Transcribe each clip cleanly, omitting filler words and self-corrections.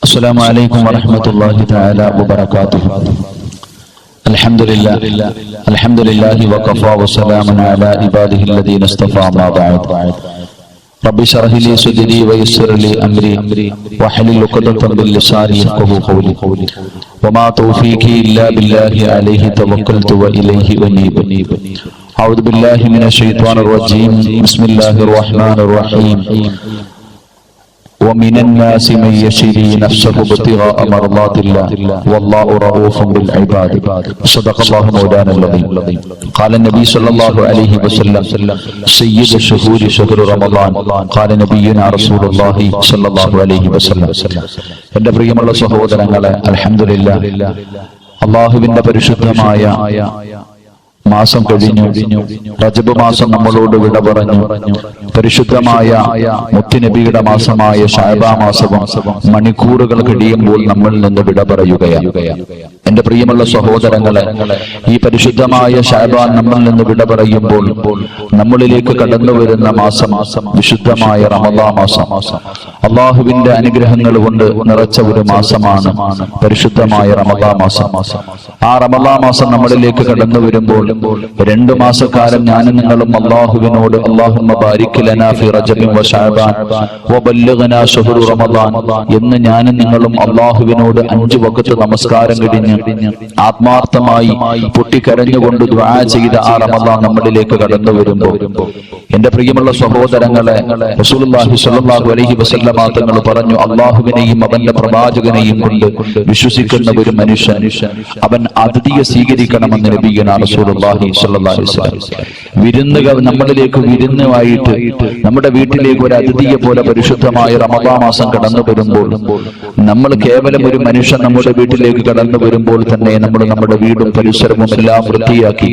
السلام عليكم ورحمة الله تعالى وبركاته. الحمد لله وكفى وسلام على عباده الذين اصطفى ما بعد. رب اشرح لي صدري ويسر لي أمري واحلل عقدة من لساني يفقهوا قولي وما توفيقي إلا بالله عليه توكلت وإليه أنيب. أعوذ بالله من الشيطان الرجيم. بسم الله الرحمن الرحيم. ومن الناس من يشري نفسه ابتغاء مرضات الله والله رؤوف بالعباد. صدق الله مولانا العظيم. قال النبي صلى الله عليه وسلم سيد الشهور شهر رمضان. قال نبينا رسول الله صلى الله عليه وسلم. എൻ്റെ പ്രിയമുള്ള സഹോദരങ്ങളെ, അൽഹംദുലില്ലാഹ്, അല്ലാഹുവിന്റെ പരിശുദ്ധമായ മാസം കഴിഞ്ഞു. റജബ് മാസം നമ്മളോട് വിട പറഞ്ഞു. പരിശുദ്ധമായ മുത്തുനബിയുടെ മാസമായ ശഅബാൻ മാസവും മണിക്കൂറുകൾ കഴിയുമ്പോൾ നമ്മൾ നിന്ന് വിട പറയുകയാണ്. എന്റെ പ്രിയമുള്ള സഹോദരങ്ങളെ, ഈ പരിശുദ്ധമായ ശഅബാൻ നമ്മൾ നിന്ന് വിട പറയുമ്പോൾ നമ്മളിലേക്ക് കടന്നു വരുന്ന മാസം വിശുദ്ധമായ റമളാൻ മാസം. അല്ലാഹുവിന്റെ അനുഗ്രഹങ്ങൾ കൊണ്ട് നിറച്ച ഒരു മാസമാണ് പരിശുദ്ധമായ റമളാൻ മാസം. ആ റമളാൻ മാസം നമ്മളിലേക്ക് കടന്നു വരുമ്പോൾ 2 മാസക്കാലം ഞാനും നിങ്ങളും അല്ലാഹുവിനോട് അല്ലാഹുമ്മ ബാരിക് ലനാ ഫി റജബിൻ വ ശഅബാൻ വബല്ലിഗ്നാ ശഹ്റ റമളാൻ എന്ന് ഞാനും നിങ്ങളും അല്ലാഹുവിനോട് 5 വഖത്ത് നമസ്കാരം കഴിഞ്ഞ് ആത്മാർത്ഥമായി പൊട്ടിക്കരഞ്ഞുകൊണ്ട് ദുആ ചെയ്ത ആ റമളാൻ നമ്മളിലേക്ക് കടന്നു വരുമ്പോൾ എന്റെ പ്രിയമുള്ള സഹോദരങ്ങളെ, റസൂലുള്ളാഹി സ്വല്ലല്ലാഹു അലൈഹി വസല്ലം തങ്ങൾ പറഞ്ഞു, അല്ലാഹുവിനെയും അവന്റെ പ്രവാചകനെയും കൊണ്ട് വിശ്വസിക്കുന്ന ഒരു മനുഷ്യൻ അവൻ അതിഥിയെ സ്വീകരിക്കണമെന്ന് നബിയുനാ റസൂലുള്ളാഹി സ്വല്ലല്ലാഹു അലൈഹി വസല്ലം. വിരുന്നുകൾ നമ്മളിലേക്ക് വിരുന്നുമായിട്ട് നമ്മുടെ വീട്ടിലേക്ക് ഒരു അതിഥിയെ പോലെ പരിശുദ്ധമായ റമളാൻ മാസം കടന്നു വരുമ്പോൾ നമ്മൾ കേവലം ഒരു മനുഷ്യൻ നമ്മുടെ വീട്ടിലേക്ക് കടന്നു വരുമ്പോൾ തന്നെ നമ്മൾ നമ്മുടെ വീടും പരിസരവും എല്ലാം വൃത്തിയാക്കി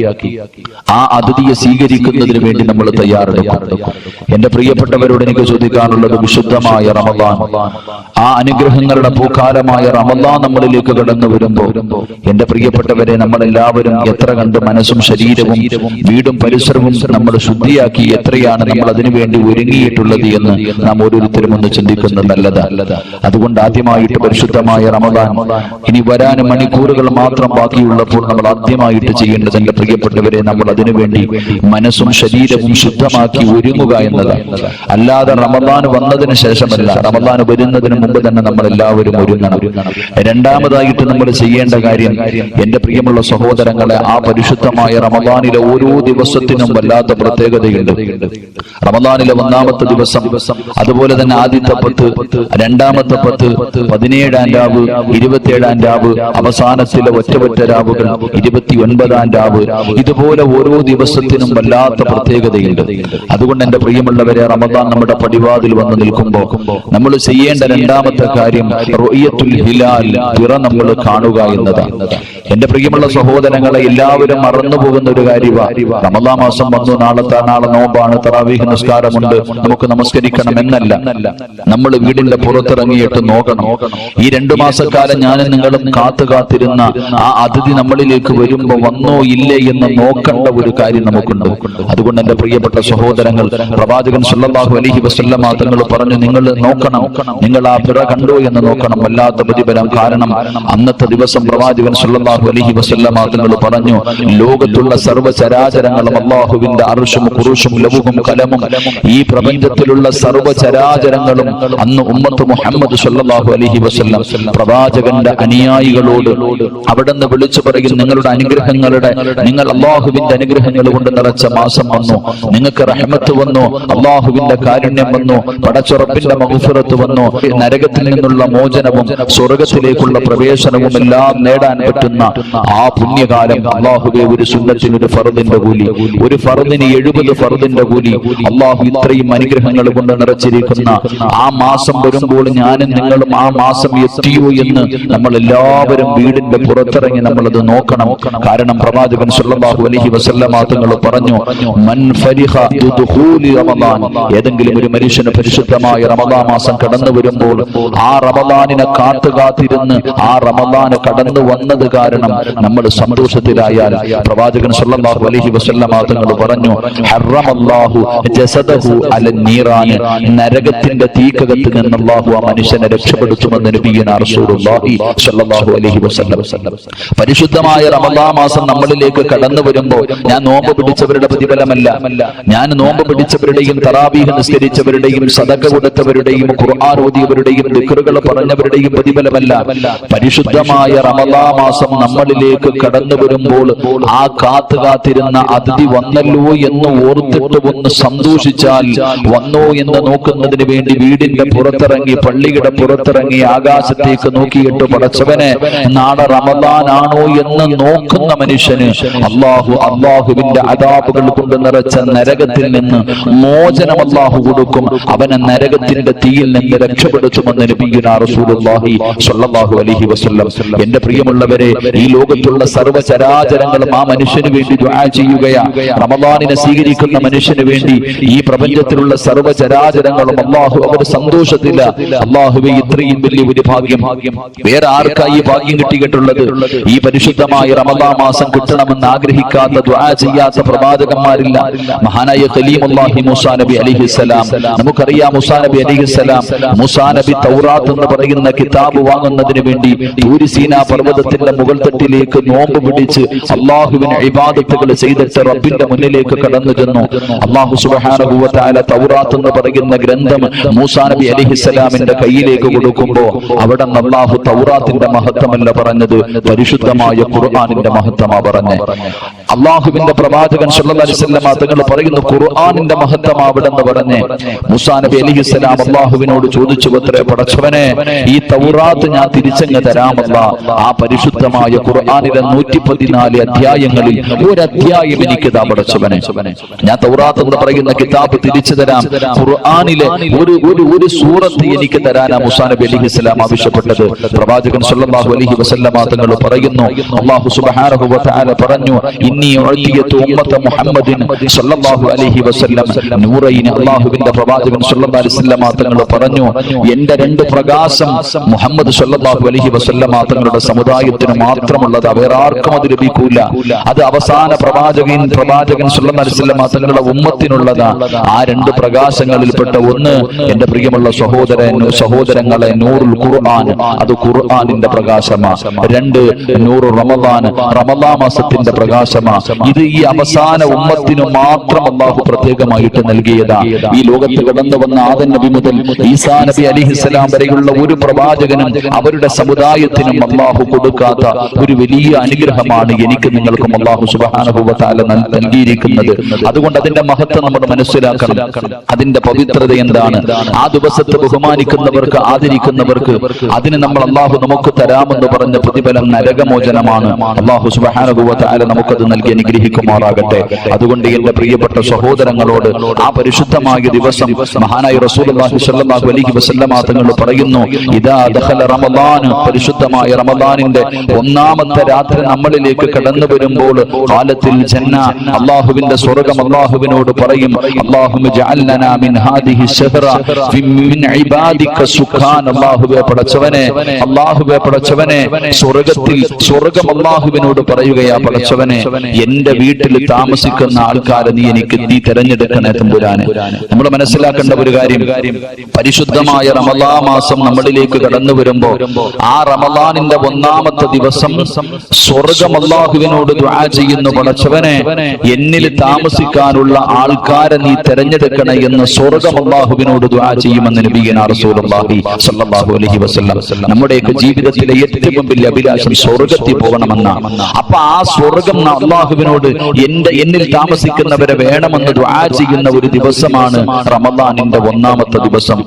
ആ അതിഥിയെ സ്വീകരിക്കുന്നതിന് വേണ്ടി നമ്മൾ തയ്യാറെടുക്കും. എന്റെ പ്രിയപ്പെട്ടവരോട് എനിക്ക് ചോദിക്കാനുള്ളത്, വിശുദ്ധമായ റമളാൻ, ആ അനുഗ്രഹങ്ങളുടെ പൂക്കാലമായ റമളാൻ നമ്മളിലേക്ക് കടന്നു വരുമ്പോൾ എന്റെ പ്രിയപ്പെട്ടവരെ, നമ്മളെല്ലാവരും എത്ര കണ്ട് മനസ്സും ശരീരവും വീടും പരിസരവും നമ്മൾ ശുദ്ധിയാക്കി എത്രയാണ് നമ്മൾ അതിനുവേണ്ടി ഒരുങ്ങിയിട്ടുള്ളത് എന്ന് നാം ഓരോരുത്തരും ഒന്ന് ചിന്തിക്കുന്നത് നല്ലതല്ല. അതുകൊണ്ട് ആദ്യമായിട്ട് പരിശുദ്ധമായ റമളാൻ ഇനി വരാൻ മണിക്കൂറുകൾ മാത്രം ബാക്കിയുള്ളപ്പോൾ നമ്മൾ ആദ്യമായിട്ട് ചെയ്യേണ്ടത്, എന്റെ പ്രിയപ്പെട്ടവരെ, നമ്മൾ അതിനുവേണ്ടി മനസ്സും ശരീരവും ശുദ്ധമാക്കി ഒരുങ്ങുക എന്നതാണ്. അല്ലാതെ റമളാൻ വന്നതിന് ശേഷമല്ല, റമളാൻ വരുന്നതിന് മുമ്പ് തന്നെ നമ്മൾ എല്ലാവരും ഒരുങ്ങണം. രണ്ടാമതായിട്ട് നമ്മൾ ചെയ്യേണ്ട കാര്യം, എന്റെ പ്രിയമുള്ള സഹോദരങ്ങളെ, ആ പരിശുദ്ധമായ റമളാനിലെ ഓരോ ദിവസത്തിനും വല്ലാത്ത പ്രത്യേകതയുണ്ട്. റമളാനിലെ 1-ാമത്തെ ദിവസം, അതുപോലെ തന്നെ ആദ്യത്തെ 10, രണ്ടാമത്തെ 10, 17-ാം രാവ്, 27-ാം രാവ്, അവസാനത്തിലെ ഒറ്റ രാവുകൾ, 29-ാം രാവ്, ഇതുപോലെ ഓരോ ദിവസത്തിനും വല്ലാത്ത പ്രത്യേകതയുണ്ട്. അതുകൊണ്ട് എന്റെ പ്രിയമുള്ളവരെ, റമളാൻ നമ്മുടെ പടിവാതിൽ വന്ന് നിൽക്കുമ്പോൾ നമ്മൾ ചെയ്യേണ്ട 2-ാമത്തെ കാര്യം റുഅയത്തുൽ ഹിലാൽ, പിറ നമ്മൾ കാണുക എന്നതാണ്. എന്റെ പ്രിയമുള്ള സഹോദരങ്ങളെ, എല്ലാവരും മറന്നുപോകുന്ന ഒരു കാര്യമാണ്, റമളാൻ മാസം വന്നു, നാളെ നോമ്പാണ്, തറാവീഹ് നിസ്കാരമുണ്ട്, നമുക്ക് നമസ്കരിക്കണം എന്നല്ല. നമ്മൾ വീടിന്റെ പുറത്തിറങ്ങിയിട്ട് നോക്കണം, ഈ 2 മാസക്കാലം ഞാനും നിങ്ങളും കാത്തിരുന്ന ആ അതിഥി നമ്മളിലേക്ക് വരുമ്പോ വന്നോ ഇല്ലേ എന്ന് നോക്കേണ്ട ഒരു കാര്യം നമുക്കുണ്ട്. അതുകൊണ്ട് എന്റെ പ്രിയപ്പെട്ട സഹോദരങ്ങൾ, പ്രവാചകൻ സല്ലല്ലാഹു അലൈഹി വസല്ലം തങ്ങൾ പറഞ്ഞു, നിങ്ങൾ നോക്കണം, നിങ്ങൾ ആ പിറ കണ്ടോ എന്ന് നോക്കണം, വല്ലാത്ത പ്രതിഫലം. കാരണം അന്നത്തെ ദിവസം പ്രവാചകൻ സല്ലല്ലാഹു അലൈഹി വസല്ലം തങ്ങൾ പറഞ്ഞു, ലോകത്തുള്ള സർവ്വചരാചരങ്ങളും അല്ലാഹുവിന്റെ അർശും ഖുറൂശും ലൗഹും കലമും ഈ പ്രപഞ്ചത്തിലുള്ള സർവ്വചരാചരങ്ങളും അന്ന് ഉമ്മത്ത് മുഹമ്മദ് സല്ലല്ലാഹു അലൈഹി വസല്ലം പ്രവാചകന്റെ അനുയായികളോട് അവിടുന്ന് വിളിച്ചു പറയും, നിങ്ങളുടെ അനുഗ്രഹങ്ങളുടെ, നിങ്ങൾ അല്ലാഹുവിന്റെ അനുഗ്രഹങ്ങൾ കൊണ്ട് നിറച്ച മാസം വന്നു, നിങ്ങൾക്ക് റഹ്മത്ത് വന്നു, അല്ലാഹുവിന്റെ കാരുണ്യം വന്നു, പടച്ചുറപ്പിന്റെ മഗ്ഫിറത്ത് വന്നു, നരകത്തിൽ നിന്നുള്ള മോചനവും സ്വർഗത്തിലേക്കുള്ള പ്രവേശനവും എല്ലാം നേടാൻ പറ്റുന്ന ആ പുണ്യകാലം. അല്ലാഹുവേ, ഒരു സുന്നത്തിന് ഒരു ഫർദിന്റെ കൂലി, ഒരു ഫർദിന് 70 ഫർദിന്റെ കൂലി. അല്ലാഹു ഇത്രയും അനുഗ്രഹങ്ങൾ കൊണ്ട് നിറച്ചിരിക്കുന്ന ആ മാസം വരുമ്പോൾ ഞാനും നിങ്ങളും ആ മാസം എത്തിയോ എന്ന് നമ്മൾ എല്ലാവരും വീടിന്റെ പുറത്തിറങ്ങി നമ്മളത് നോക്കണം. കാരണം പ്രവാചകൻ സല്ലല്ലാഹു അലൈഹി വസല്ലം തങ്ങൾ പറഞ്ഞു, മൻ ഫരിഹ ബിദുഖൂലി റമളാൻ, ഏതെങ്കിലും ഒരു മനുഷ്യന് പരിശുദ്ധമായ റമളാൻ മാസം കടന്നു വരുമ്പോൾ ആ റമളാനിനെ കാത്തിരുന്ന് ആ റമളാൻ കടന്നു വന്നത് കാരണം നമ്മൾ സന്തോഷത്തിലായാൽ, പ്രവാചകൻ പ്രവാചകൻ സല്ലല്ലാഹു അലൈഹി വസല്ലമ തങ്ങൾ പറഞ്ഞു, ഹറമല്ലാഹു ജസദഹു അലൻ നീറാൻ, നരകത്തിന്റെ തീക്കകത്ത് നിന്ന് അല്ലാഹു ആ മനുഷ്യനെ രക്ഷപ്പെടുത്തുമെന്ന് നബിയുനാ റസൂലുള്ളാഹി സ്വല്ലല്ലാഹു അലൈഹി വസല്ലം. പരിശുദ്ധമായ റമദാൻ മാസം നമ്മളിലേക്ക് കടന്നു വരുമ്പോൾ ഞാൻ നോമ്പ് പിടിച്ചവരുടെ പ്രതിഫലമല്ല, ഞാൻ നോമ്പ് പിടിച്ചവരുടെയും തറാവീഹ് നിസ്കരിച്ചവരുടെയും സദഖ കൊടുത്തവരുടെയും ഖുർആൻ ഓതിയവരുടെയും ദിക്റുകൾ പറഞ്ഞവരുടെയും പ്രതിഫലമല്ല. പരിശുദ്ധമായ റമദാൻ മാസം നമ്മളിലേക്ക് കടന്നു വരുമ്പോൾ ആ കാത്തിരുന്ന അതിഥി വന്നല്ലോ എന്ന് ഓർത്തിട്ട് ഒന്ന് സന്തോഷിച്ചാൽ, വന്നോ എന്ന് നോക്കുന്നതിന് വേണ്ടി വീടിന്റെ പുറത്തിറങ്ങി പള്ളിയുടെ പുറത്തിറങ്ങി ആകാശത്തേക്ക് നോക്കിയിട്ട് പടച്ചവനെ നാളെ റമദാനാണോ എന്ന് നോക്കുന്ന മനുഷ്യന് അള്ളാഹുവിന്റെ അദാബുകൾ കൊണ്ട് നിറച്ച നരകത്തിൽ നിന്ന് മോചനം അല്ലാഹു കൊടുക്കും. അവനെ നരകത്തിന്റെ തീയിൽ നിന്ന് രക്ഷപ്പെടുത്തുമെന്ന് നബിയുനാ റസൂലുള്ളാഹി സ്വല്ലല്ലാഹു അലൈഹി വസല്ലം. എന്റെ പ്രിയമുള്ളവരെ, ഈ ലോകത്തുള്ള സർവ്വചരാചരങ്ങളും ആ മനുഷ്യന് വേണ്ടി ദുആ ചെയ്യുകയാ. റമദാനിനെ സ്വീകരിക്കുന്ന മനുഷ്യന് വേണ്ടി ഈ പ്രപഞ്ചത്തിലുള്ള സർവ്വചരാചരങ്ങളും അല്ലാഹു അവർ സന്തോഷത്തില്ല. അല്ലാഹുവേ, ഇത്രയും വലിയ ഒരു ഭാഗ്യം വേറെ ആർക്കായി ഈ ഭാഗ്യം കിട്ടിയിട്ടുള്ളത്? ഈ പരിശുദ്ധമായ റമദാൻ മാസം കിട്ടണമെന്ന് ആഗ്രഹിക്കാത്ത ദുആ ചെയ്യാത്ത പ്രവാചകന്മാരില്ല. മഹാനായ ഖലീമുല്ലാഹി മൂസാ നബി അലൈഹിസ്സലാം, നമുക്കറിയാം മൂസാ നബി അലൈഹിസ്സലാം, മൂസാ നബി തൗറാത്ത് എന്ന് പറയുന്ന കിതാബ് വാങ്ങുന്നതിന് വേണ്ടി തൂരി സീനാ പർവ്വതത്തിന്റെ മുകൾ തട്ടിലേക്ക് നോമ്പ് പിടിച്ച് അല്ലാഹുവിന് ഇബാദത്തുകൾ ചെയ്തിട്ട് റബ്ബിന്റെ മുന്നിലേക്ക് കടന്നു ചെന്നു. അല്ലാഹു സുബ്ഹാനഹു വ തആല തൗറാത്ത് എന്ന് പറയുന്ന ഗ്രന്ഥം മൂസാ നബി അലൈഹിസ്സലാമിന്റെ കയ്യിലേക്ക് കൊടുക്കുമ്പോൾ അവിടെ അല്ലാഹു തൗറാത്തിന്റെ മഹത്വമല്ല പറഞ്ഞത്, പരിശുദ്ധമായ ഖുർആനിന്റെ മഹത്വമാ പറഞ്ഞത്. അല്ലാഹുവിന്റെ പ്രവാചകൻ സല്ലല്ലാഹു അലൈഹി വസല്ലം തങ്ങൾ പറയുന്നു, ഖുർആനിന്റെ മഹത്വം അവിടെന്ന് പറഞ്ഞേ. മൂസാ നബി അലൈഹിസ്സലാം അല്ലാഹുവിനോട് ചോദിച്ചു, അത്രേ പടച്ചവനെ, ഈ തൗറാത്ത് ഞാൻ തിരിച്ചങ്ങ് തരാമല്ല. ആ പരിശുദ്ധമായ ഖുർആനിലെ 114 അധ്യായങ്ങളിൽ ഒരു അധ്യായം എനിക്ക് താ പടച്ചവനെ. ഞാൻ തൗറാത്ത് എന്ന് പറയുന്ന കിതാബ് തിരിച്ചു തരാം. ഖുർആനിലെ ഒരു സൂറത്ത് എനിക്ക് തരാനാ മൂസാ നബി അലൈഹിസ്സലാം ആവശ്യപ്പെട്ടത്. പ്രവാചകൻ സല്ലല്ലാഹു അലൈഹി വസല്ലം തങ്ങൾ പറയുന്നു, അല്ലാഹു സുബ്ഹാനഹു വ തആല പറഞ്ഞു, ഇന്നി ഉഅതിയതു ഉമ്മത മുഹമ്മദിൻ സല്ലല്ലാഹു അലൈഹി വസല്ലം നൂറൈൻ. അല്ലാഹുവിന്റെ പ്രവാചകൻ സല്ലല്ലാഹു അലൈഹി വസല്ലം തങ്ങൾ പറഞ്ഞു, എന്റെ രണ്ട് പ്രകാശം മുഹമ്മദ് സല്ലല്ലാഹു അലൈഹി വസല്ലം തങ്ങളുടെ സമുദായത്തിന് മാത്രമുള്ളത്, വേറെ ആർക്കും അത് ലഭിക്കൂല. അത് അവസാന പ്രവാചകൻ സല്ലല്ലാഹു അലൈഹി വസല്ലം തങ്ങളുടെ ഉമ്മത്തിനുള്ളതാ. ആ രണ്ട് പ്രകാശങ്ങളിൽപ്പെട്ട ഒന്ന്, എന്റെ പ്രിയമുള്ള സഹോദരങ്ങളെ, നൂറുൽ ഖുർആൻ, അത് ഖുർആനിന്റെ പ്രകാശമാ. രണ്ട്, നൂറു റമദാൻ മാസത്തിന്റെ പ്രകാശമാ. ഇത് ഈ അവസാന ഉമ്മത്തിനു മാത്രം അല്ലാഹു പ്രത്യേകമായിട്ട് നൽകിയതാ. ഈ ലോകത്ത് കടന്നു വന്ന ആദം നബി മുതൽ ഈസാ നബി അലൈഹിസ്സലാം വരെയുള്ള ഒരു പ്രവാചകനും അവരുടെ സമുദായത്തിനും അല്ലാഹു കൊടുക്കാത്ത ഒരു വലിയ അനുഗ്രഹമാണ് എനിക്ക് നിങ്ങൾക്കും അല്ലാഹു സുബ്ഹാനഹു വ തആല നൽകിയിരിക്കുന്നത്. അതുകൊണ്ട് അതിന്റെ മഹത്വം നമ്മൾ മനസ്സിലാക്കണം. അതിന്റെ പവിത്രത എന്താണ്? ആ ദിവസത്തെ ബഹുമാനിക്കുന്നവർക്ക്, ആദരിക്കുന്നവർക്ക് അതിന് നമ്മൾ അല്ലാഹു നമുക്ക് തരാമെന്ന് പറഞ്ഞ പ്രതിഫലം നരകമോചനമാണ്. അല്ലാഹു സുബ്ഹാനഹു വ തആല നമുക്കത് നൽകി അനുഗ്രഹിക്കുമാറാകട്ടെ. അതുകൊണ്ട് എന്റെ പ്രിയപ്പെട്ട സഹോദരങ്ങളോട്, ആ പരിശുദ്ധമായ ദിവസം മഹാനായ റസൂലുള്ളാഹി സ്വല്ലല്ലാഹു അലൈഹി വസല്ലം തങ്ങൾ പറയുന്നു, ഇദാ ദഖല റമദാൻ, പരിശുദ്ധമായ റമദാനിന്റെ ഒന്നാമത്തെ രാത്രി നമ്മളിലേക്ക് കടന്നു വരുമ്പോൾ, ഖാലത്തിൽ ജന്ന, അല്ലാഹുവിന്റെ സ്വർഗ്ഗം അല്ലാഹുവിനോട് പറയും, അല്ലാഹുമ്മ ജഅൽനാ മിൻ ഹാദിഹി ശഹറ മിൻ ഇബാദിക സുഖാൻ. അല്ലാഹുവേ പടച്ചവനെ, സ്വർഗ്ഗം അല്ലാഹുവിനോട് പറയുകയാ, പടച്ചവനെ, എന്റെ വീട്ടിൽ താമസിക്കുന്ന ആൾക്കാരെ നീ തെരഞ്ഞെടുക്കണേ തമ്പുരാനെ. നമ്മൾ മനസ്സിലാക്കേണ്ട ഒരു കാര്യം, പരിശുദ്ധമായ റമദാൻ മാസം നമ്മളിലേക്ക് കടന്നു വരുമ്പോ, ആ റമദാനിന്റെ ഒന്നാമത്തെ ദിവസം സ്വർഗ്ഗം അല്ലാഹുവിനോട് ദുആ ചെയ്യുന്നു, പടച്ചവനെ, എന്നിൽ താമസിക്കാനുള്ള ആൾക്കാരെ നീ തെരഞ്ഞെടുക്കണേ എന്ന് സ്വർഗ്ഗം അല്ലാഹുവിനോട് ദുആ ചെയ്യുമെന്ന് നബിയുനാ റസൂലുള്ളാഹി സ്വല്ലല്ലാഹു അലൈഹി വസല്ലം. നമ്മുടെയൊക്കെ ജീവിതത്തിലെ ഏറ്റവും വലിയ അഭിലാഷം സ്വർഗ്ഗത്തിൽ പോകണമെന്നാണ്. അപ്പൊ ആ സ്വർഗ്ഗം അല്ലാഹുവിനോട് എന്നിൽ താമസിക്കുന്നവരെ വേണമെന്ന് ദുആ ചെയ്യുന്ന ഒരു ദിവസമാണ് റമദാനിന്റെ ഒന്നാമത്തെ ദിവസം.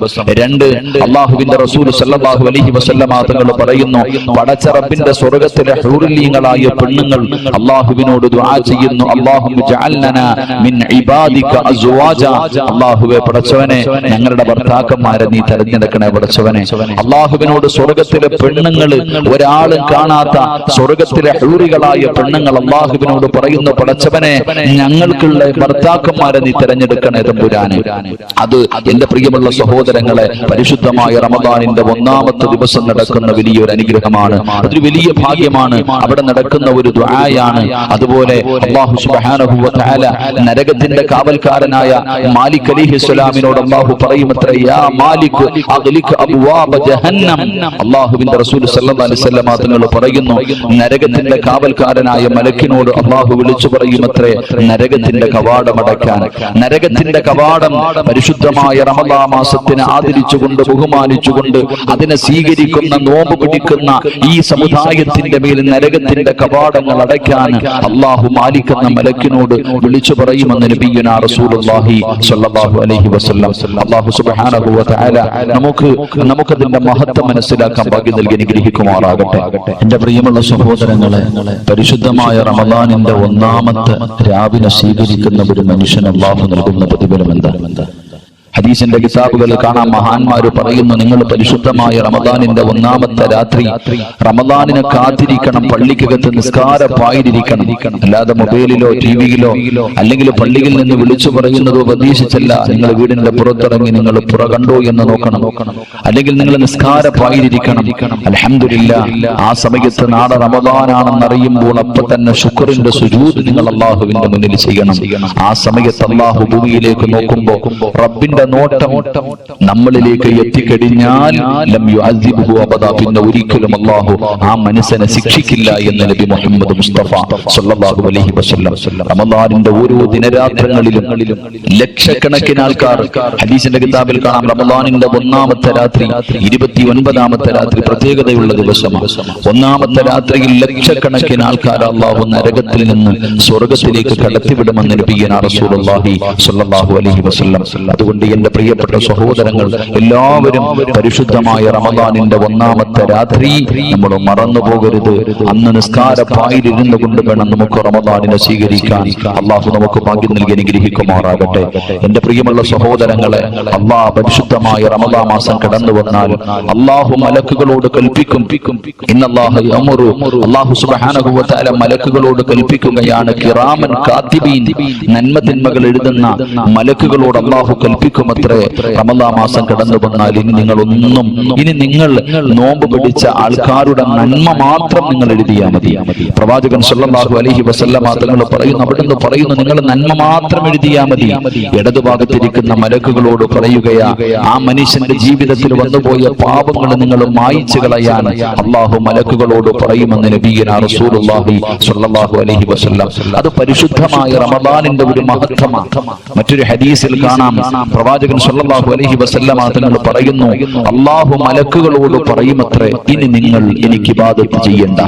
രണ്ട്, അല്ലാഹുവിന്റെ റസൂൽ സല്ലല്ലാഹു അലൈഹി വസല്ലം തങ്ങൾ പറയുന്നു, പടച്ച റബ്ബിന്റെ സ്വർഗ്ഗത്തിലെ ഹൂറിലീങ്ങളായ പെണ്ണുങ്ങൾ അല്ലാഹുവിനോട് ദുആ ചെയ്യുന്നു, അല്ലാഹുമ്മ ജഅൽനാ മിൻ ഇബാദിക അസ്വാജ. അല്ലാഹുവേ പടച്ചവനെ, ഞങ്ങളുടെ ഭർത്താക്കന്മാരെ നീ തെരഞ്ഞെടുക്കണേ പടച്ചവനെ. അല്ലാഹുവിനോട് സ്വർഗ്ഗത്തിലെ പെണ്ണുങ്ങൾ, ഒരാളും കാണാത്ത സ്വർഗ്ഗത്തിലെ ഹൂറികളായ പെണ്ണുങ്ങൾ അല്ലാഹുവിനോട് പറയുന്നു, പടച്ചവനെ, ഞങ്ങൾക്കുള്ള ഭർത്താക്കന്മാരെ നീ തെരഞ്ഞെടുക്കണേ തമ്പുരാനെ. അത് എന്റെ പ്രിയമുള്ള സഹോദരങ്ങളെ, പരിശുദ്ധമായ റമദാനിന്റെ ഒന്നാമത്തെ ദിവസം നടക്കുന്ന വലിയൊരു അനുഗ്രഹമാണ്. അതൊരു വലിയ ഭാഗ്യമാണ്. അവിടെ നടക്കുന്ന ഒരു ദുആയാണ്, അതുപോലെ അല്ലാഹു സുബ്ഹാനഹു വ തആല നരകത്തിന്റെ കാവൽക്കാരനായ മാലിക് അലൈഹിസ്സലാമിനോട് അല്ലാഹു പറയുമത്രേ, യാ മാലിക് അഗ്ലിക് അബ്വാബ ജഹന്നം. അല്ലാഹുവിന്റെ റസൂൽ സല്ലല്ലാഹു അലൈഹി വസല്ലം തങ്ങൾ പറയുന്നു, നരകത്തിന്റെ കാവൽക്കാരനായ മലക്കിനോട് അല്ലാഹു വിളിച്ചു പറയുമത്രേ, നരകത്തിന്റെ കവാടം അടയ്ക്കാൻ. നരകത്തിന്റെ കവാടം പരിശുദ്ധമായ റമദാൻ മാസത്തിനെ ആദരിച്ചുകൊണ്ട് ബഹുമാനിച്ചുകൊണ്ട് അതിനെ സ്വീകരിക്കുന്ന നോമ്പ് പിടിക്കുന്ന ഈ സമുദായത്തിന്റെ മേൽ നരകത്തിന്റെ കവാടങ്ങൾ അടയ്ക്കാൻ അല്ലാഹു മാലിക് എന്ന മലക്കിനോട് വിളിച്ചു പറയുമെന്ന് നബിയുനാ റസൂലുള്ളാഹി സ്വല്ലല്ലാഹു അലൈഹി വസല്ലം. അല്ലാഹു സുബ്ഹാനഹു വ തആല നമുക്കതിന്റെ മഹത്വം മനസ്സിലാക്കാൻ ഭാഗ്യം നൽകി അനുഗ്രഹിക്കുമാറാകട്ടെ. എന്റെ പ്രിയമുള്ള സഹോദരങ്ങളെ, പരിശുദ്ധമായ റമദാനിന്റെ ഒന്നാമത്തെ രാവിനെ സ്വീകരിക്കുന്ന ഒരു മനുഷ്യന് അല്ലാഹു നൽകുന്ന പ്രതിഫലം എന്താ? ഹദീസിന്റെ കിതാബുകൾ കാണാം, മഹാന്മാര് പറയുന്നു, നിങ്ങൾ പരിശുദ്ധമായ റമദാനിന്റെ ഒന്നാമത്തെ രാത്രി റമദാനിനെ കാത്തിരിക്കണം, പള്ളിക്കകത്ത് നിസ്കാരപ്പായിരിക്കണം. അല്ലാതെ മൊബൈലിലോ ടിവിയിലോ അല്ലെങ്കിൽ പള്ളിയിൽ നിന്ന് വിളിച്ചു പറയുന്നതോ പ്രതീക്ഷിച്ചല്ല. നിങ്ങൾ വീടിന്റെ പുറത്തിറങ്ങി നിങ്ങൾ പുറ കണ്ടോ എന്ന് നോക്കണം, അല്ലെങ്കിൽ നിങ്ങൾ നിസ്കാരപ്പായിരിക്കണം. അൽഹംദുലില്ലാഹ്, ആ സമയത്ത് നാളെ റമദാനാണെന്നറിയുമ്പോൾ അപ്പൊ തന്നെ ശുക്റിന്റെ സുജൂദ് നിങ്ങൾ അല്ലാഹുവിന്റെ മുന്നിൽ ചെയ്യണം. ആ സമയത്ത് അല്ലാഹു ഭൂമിയിലേക്ക് നോക്കുമ്പോ റബ്ബിന്റെ നോട്ടം നമ്മളിലേക്ക് എത്തിക്കഴിഞ്ഞാൽ ലം യുഅദ്ദിബുഹു അബദാ, പിന്നെ ഒരിക്കലും അല്ലാഹു ആ മനുഷ്യനെ ശിക്ഷിക്കില്ല എന്ന് നബി മുഹമ്മദ് മുസ്തഫ സല്ലല്ലാഹു അലൈഹി വസല്ലം. റമദാനിന്റെ ഓരോ ദിനരാത്രങ്ങളിലും ലക്ഷക്കണക്കിന് ആൾക്കാർ, ഹദീസിന്റെ കിതാബിൽ കാണാം, റമദാനിന്റെ ഒന്നാമത്തെ രാത്രി 29ാമത്തെ രാത്രി പ്രത്യേകതയുള്ള ദിവസമാണ്. ഒന്നാമത്തെ രാത്രിയിൽ ലക്ഷക്കണക്കിന് ആൾക്കാർ അല്ലാഹു നരകത്തിൽ നിന്ന് സ്വർഗ്ഗത്തിലേക്ക് കടത്തിവിടുമെന്ന് നബിയുനാ റസൂലുള്ളാഹി സ്വല്ലല്ലാഹു അലൈഹി വസല്ലം. അതുകൊണ്ട് എന്റെ പ്രിയപ്പെട്ട സഹോദരങ്ങൾ, എല്ലാവരും പരിശുദ്ധമായ റമദാനിന്റെ ഒന്നാമത്തെ രാത്രി നമ്മൾ മറന്നു പോകരുത്. അന്ന് നിസ്കാരപ്പായിലിരുന്നു കൊണ്ട് വേണം നമുക്ക് റമദാനിനെ സ്വീകരിക്കാൻ. അള്ളാഹു നമുക്ക് ഭാഗ്യം നൽകി അനുഗ്രഹിക്കുമാറാകട്ടെ. എന്റെ പ്രിയമുള്ള സഹോദരങ്ങളെ, അള്ളാഹ് പരിശുദ്ധമായ റമദാൻ മാസം കടന്നു വന്നാൽ അള്ളാഹു മലക്കുകളോട് കൽപ്പിക്കും, അള്ളാഹു സുബ്ഹാനഹു വ തആല മലക്കുകളോട് കൽപ്പിക്കുകയാണ്, കിറാമൻ കാതിബീൻ, നന്മ തിന്മകൾ എഴുതുന്ന മലക്കുകളോട് അള്ളാഹു കൽപ്പിക്കുമത്രേ, റമദാൻ മാസം കടന്നു വന്നാൽ ഇനി നിങ്ങൾ നോമ്പ് പിടിച്ച ആൾക്കാരുടെ നന്മ മാത്രം നിങ്ങൾ എഴുതിയാൽ മതി. പ്രവാചകൻ സല്ലല്ലാഹു അലൈഹി വസല്ലം തങ്ങൾ പറയുന്നു, അവിടുന്ന് പറയുന്നു, നിങ്ങൾ നന്മ മാത്രം എഴുതിയാൽ മതി. ഇടതുഭാഗത്തിരിക്കുന്ന മലക്കുകളോട് പറയുകയാ, ആ മനുഷ്യന്റെ ജീവിതത്തിൽ വന്നുപോയ പാപങ്ങൾ നിങ്ങൾ മായിച്ചു കളയാൻ അള്ളാഹു മലക്കുകളോട് പറയുമെന്ന് നബിയുനാ റസൂലുള്ളാഹി സ്വല്ലല്ലാഹു അലൈഹി വസല്ലം. അത് പരിശുദ്ധമായ റമദാനിന്റെ ഒരു മഹത്വമാണ്. മറ്റൊരു ഹദീസിൽ കാണാം, പ്രവാചകൻ സല്ലല്ലാഹു അലൈഹി വസല്ലം തങ്ങൾ പറയുന്നു, അല്ലാഹു മലക്കുകളോട് പറയുമത്രേ, ഇനി നിങ്ങൾ എനിക്ക് ഇബാദത്ത് ചെയ്യണ്ട.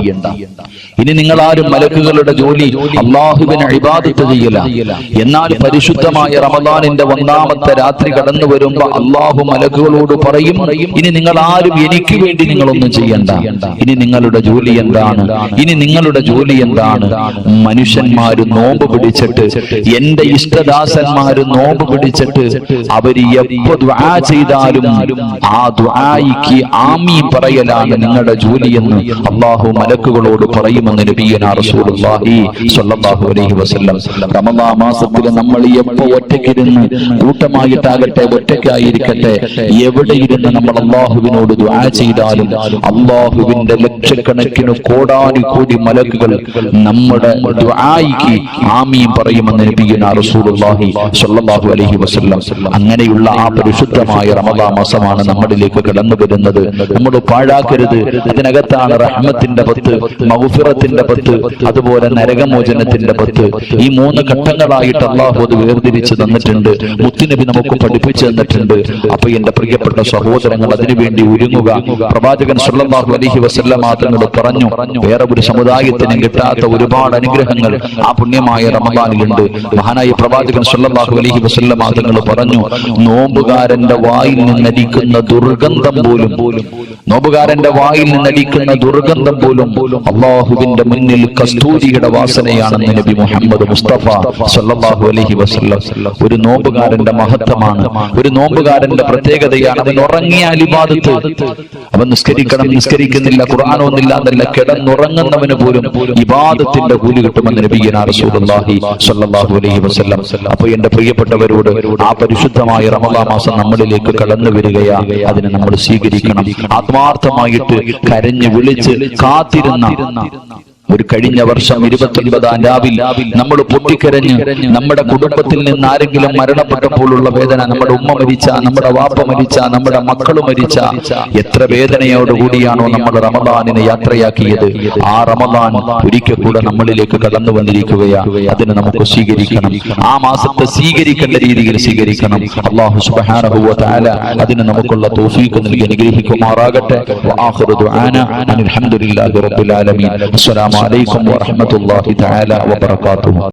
ഇനി നിങ്ങൾ ആരും മലക്കുകളുടെ ജോലി അല്ലാഹുവിനെ ഇബാദത്ത് ചെയ്യല. എന്നാൽ പരിശുദ്ധമായ റമദാനിന്റെ ഒന്നാമത്തെ രാത്രി കടന്നു വരുമ്പോ അല്ലാഹു മലക്കുകളോട് പറയും, ഇനി നിങ്ങൾ ആരും എനിക്ക് വേണ്ടി നിങ്ങളൊന്നും ചെയ്യണ്ട. ഇനി നിങ്ങളുടെ ജോലി എന്താണ്? ഇനി നിങ്ങളുടെ ജോലി എന്താണ്? മനുഷ്യന്മാര് നോമ്പ് പിടിച്ചിട്ട്, എന്റെ ഇഷ്ടദാസന്മാര് നോമ്പ് പിടിച്ചിട്ട് അവര് എപ്പോ ദുആ ചെയ്താലും ആ ദുആയിക്ക് ആമീൻ പറയലാണ് നിങ്ങളുടെ ജോലിയെന്ന് അല്ലാഹു മലക്കുകളോട് പറയുമെന്ന് നബിയുനാ റസൂലുള്ളാഹി സ്വല്ലല്ലാഹു അലൈഹി വസല്ലം. റമദാൻ മാസത്തിൽ നമ്മൾ എപ്പോ ഒറ്റയ്ക്കിരുന്ന്, കൂട്ടമായിട്ടാകട്ടെ ഒറ്റയ്ക്കായിരിക്കട്ടെ, എവിടെ ഇരുന്ന് നമ്മൾ അല്ലാഹുവിനോട് ദുആ ചെയ്താലും അല്ലാഹുവിന്റെ ലക്ഷക്കണക്കിന് കോടാനുകോടി മലക്കുകൾ നമ്മുടെ ദുആയിക്ക് ആമീൻ പറയുമെന്ന് നബിയുനാ റസൂലുള്ളാഹി സ്വല്ലല്ലാഹു അലൈഹി വസല്ലം. അങ്ങനെയുള്ള ആ പരിശുദ്ധമായ റമദാൻ മാസമാണ് നമ്മളിലേക്ക് കടന്നു വരുന്നത്. നമ്മൾ പാഴാക്കരുത്. അതിനകത്താണ് റഹ്മത്തിന്റെ 10, മഗ്ഫിറത്തിന്റെ 10, അതുപോലെ നരകമോചനത്തിന്റെ 10. ഈ 3 ഘട്ടങ്ങളായിട്ട് അല്ലാഹു അത് വേർതിരിച്ച് തന്നിട്ടുണ്ട്. മുത്തുനബി നമുക്ക് പഠിപ്പിച്ചു തന്നിട്ടുണ്ട്. അപ്പൊ എന്റെ പ്രിയപ്പെട്ട സഹോദരങ്ങൾ, അതിനുവേണ്ടി ഒരുങ്ങുക. പ്രവാചകൻ സല്ലല്ലാഹു അലൈഹി വസല്ലം തങ്ങൾ പറഞ്ഞു, വേറെ ഒരു സമുദായത്തിനും കിട്ടാത്ത ഒരുപാട് അനുഗ്രഹങ്ങൾ ആ പുണ്യമായ റമദാനിലുണ്ട്. മഹാനായ പ്രവാചകൻ സല്ലല്ലാഹു അലൈഹി വസല്ലം തങ്ങൾ പറഞ്ഞു, നോമ്പുകാരന്റെ വായിൽ നിന്നടിക്കുന്ന ദുർഗന്ധം പോലും അല്ലാഹുവിന്റെ മുന്നിൽ കസ്തൂരിയുടെ വാസനയാണെന്ന് നബി മുഹമ്മദ് മുസ്തഫ സല്ലല്ലാഹു അലൈഹി വസല്ലം. ഒരു നോമ്പുകാരന്റെ മഹത്വമാണ്, ഒരു നോമ്പുകാരന്റെ പ്രത്യേകതയാണ്. അവൻ ഉറങ്ങിയാൽ ഇബാദത്ത്. അവൻ നിസ്കരിക്കുന്നില്ല, ഖുർആനൊന്നില്ല എന്നല്ല, കിടന്നുറങ്ങുന്നവന് പോലും ഇബാദത്തിന്റെ കൂലി കിട്ടുമെന്ന് നബിയുനാ റസൂലുള്ളാഹി സ്വല്ലല്ലാഹു അലൈഹി വസല്ലം. അപ്പോൾ എന്റെ പ്രിയപ്പെട്ടവരോട്, ആ പരിശുദ്ധമായ റമദാൻ മാസം നമ്മളിലേക്ക് കടന്നു വരികയാ, അതിനെ നമ്മൾ സ്വീകരിക്കണം. ആത്മാർത്ഥമായിട്ട് കരഞ്ഞു വിളിച്ച് കാത്തിരുന്ന ഒരു കഴിഞ്ഞ വർഷം 29-ാം രാവിൽ നമ്മൾ പൊട്ടിക്കരഞ്ഞ് നമ്മുടെ കുടുംബത്തിൽ നിന്ന് ആരെങ്കിലും മരണപ്പെട്ടപ്പോഴുള്ള വേദന, നമ്മുടെ ഉമ്മ മരിച്ച, നമ്മുടെ വാപ്പ മരിച്ച, നമ്മുടെ മക്കൾ മരിച്ച, എത്ര വേദനയോടുകൂടിയാണോ നമ്മൾ റമദാനിനെ യാത്രയാക്കിയത്. ആ റമദാൻ ഒരിക്കൽ കൂടെ നമ്മളിലേക്ക് കടന്നു വന്നിരിക്കുകയാ. അതിന് നമുക്ക് സ്വീകരിക്കണം. ആ മാസത്തെ സ്വീകരിക്കേണ്ട രീതിയിൽ സ്വീകരിക്കണം. അല്ലാഹു സുബ്ഹാനഹു വ തആല അതിന് നമുക്കുള്ള തൗഫീഖ് നൽകി അനുഗ്രഹിക്കുമാറാകട്ടെ. വആഖിറു ദുആനാ അൽഹംദുലില്ലാഹി റബ്ബിൽ ആലമീൻ. അസ്സലാമു അലൈക്കും വറഹ്മത്തുള്ളാഹി തആല വബറകാതുഹു.